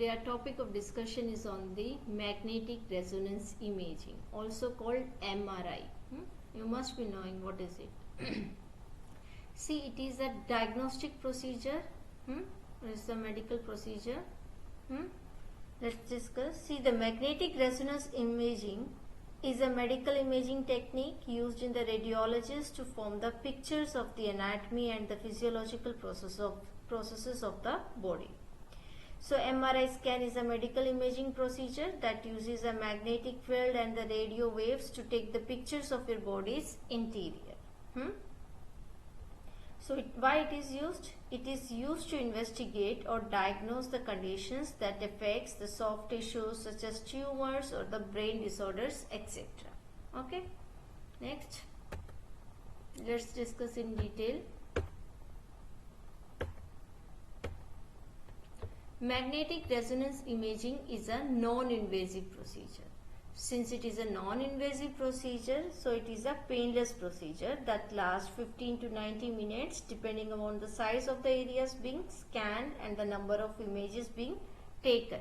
today our topic of discussion is on the magnetic resonance imaging, also called MRI. You must be knowing what is it. See, it is a diagnostic procedure. It is a medical procedure. Let's discuss. See, the magnetic resonance imaging is a medical imaging technique used in the radiologist to form the pictures of the anatomy and the physiological processes of the body. So MRI scan is a medical imaging procedure that uses a magnetic field and the radio waves to take the pictures of your body's interior. So why it is used? It is used to investigate or diagnose the conditions that affects the soft tissues such as tumors or the brain disorders, etc. Okay. Next, let's discuss in detail. Magnetic resonance imaging is a non-invasive procedure. Since it is a non-invasive procedure, so it is a painless procedure that lasts 15 to 90 minutes depending upon the size of the areas being scanned and the number of images being taken.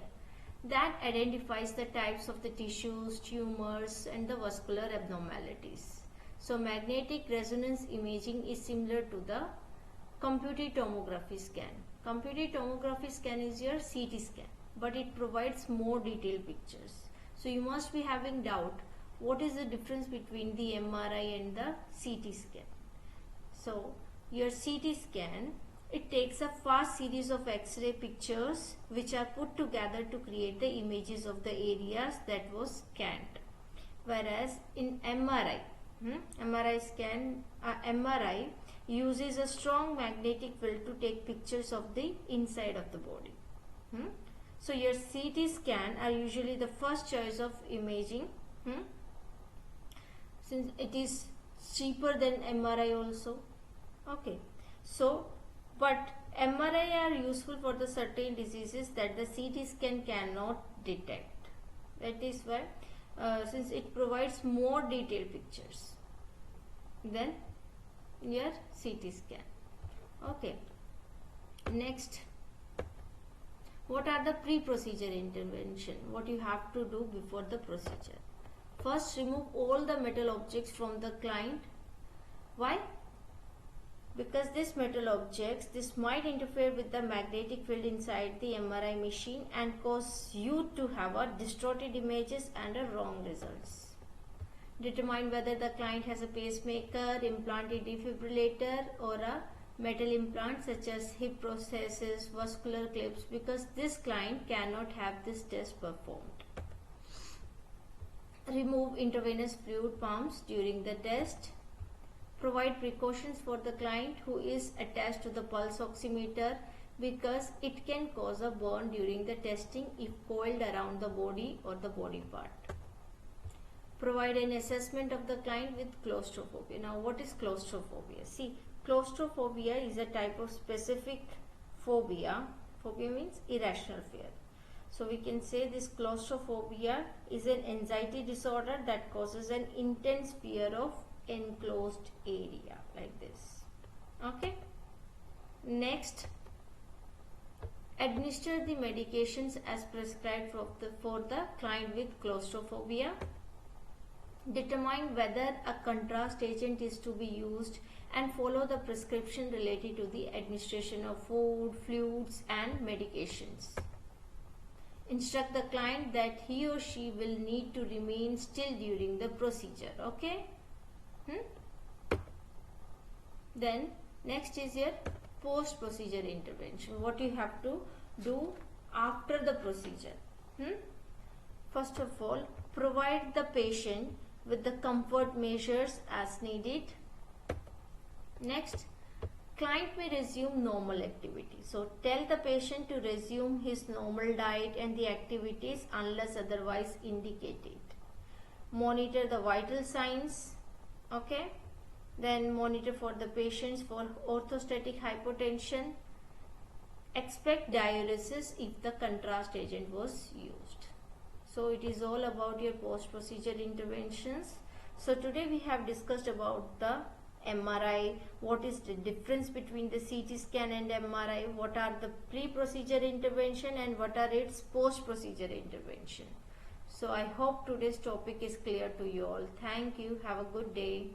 That identifies the types of the tissues, tumors and the vascular abnormalities. So magnetic resonance imaging is similar to the computed tomography scan. Computed tomography scan is your CT scan, but it provides more detailed pictures. So you must be having doubt, what is the difference between the MRI and the CT scan? So your CT scan, it takes a fast series of X-ray pictures which are put together to create the images of the areas that was scanned. Whereas in MRI, MRI uses a strong magnetic field to take pictures of the inside of the body. So your CT scan are usually the first choice of imaging, since it is cheaper than MRI also. Okay. So, but MRI are useful for the certain diseases that the CT scan cannot detect. That is why, since it provides more detailed pictures than your CT scan. Okay. Next, what are the pre-procedure intervention? What you have to do before the procedure? First, remove all the metal objects from the client. Why? Because these metal objects, this might interfere with the magnetic field inside the MRI machine and cause you to have a distorted images and a wrong results. Determine whether the client has a pacemaker, implanted defibrillator or a metal implant such as hip prosthesis, vascular clips, because this client cannot have this test performed. Remove intravenous fluid pumps during the test. Provide precautions for the client who is attached to the pulse oximeter, because it can cause a burn during the testing if coiled around the body or the body part. Provide an assessment of the client with claustrophobia. Now, what is claustrophobia? See, claustrophobia is a type of specific phobia. Phobia means irrational fear. So we can say this claustrophobia is an anxiety disorder that causes an intense fear of enclosed area like this. Okay. Next, administer the medications as prescribed for the client with claustrophobia. Determine whether a contrast agent is to be used and follow the prescription related to the administration of food, fluids and medications. Instruct the client that he or she will need to remain still during the procedure. Okay. Then next is your post-procedure intervention. What you have to do after the procedure. First of all, provide the patient with the comfort measures as needed. Next, client may resume normal activity. So tell the patient to resume his normal diet and the activities unless otherwise indicated. Monitor the vital signs. Okay. Then monitor for the patients for orthostatic hypotension. Expect diuresis if the contrast agent was used. So it is all about your post-procedure interventions. So today we have discussed about the MRI, what is the difference between the CT scan and MRI, what are the pre-procedure intervention and what are its post-procedure intervention. So I hope today's topic is clear to you all. Thank you. Have a good day.